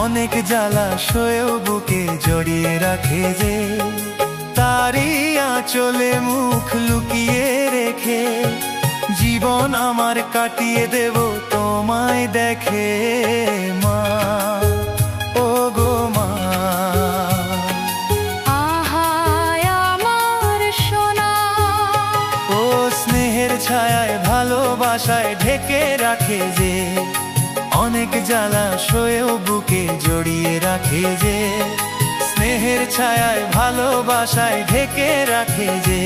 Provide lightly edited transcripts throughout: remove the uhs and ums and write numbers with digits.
অনেক জ্বালা সয়েও বুকে জড়িয়ে রাখে যে, তারই আঁচলে মুখ লুকিয়ে রেখে জীবন আমার কাটিয়ে দেব তোমায় দেখে মা, ও গো মা। ও স্নেহের ছায়ায় ভালোবাসায় ঢেকে রাখে যে, অনেক জ্বালা সয়েও বুকে জড়িয়ে রাখে যে, স্নেহের ছায়ায় ভালোবাসায় ঢেকে রাখে যে,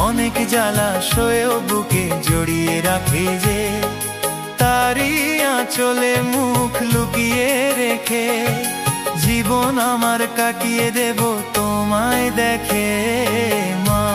অনেক জ্বালা সয়েও বুকে জড়িয়ে রাখে যে, তারই আঁচলে মুখ লুকিয়ে রেখে জীবন আমার কাটিয়ে দেব তোমায় দেখে মা।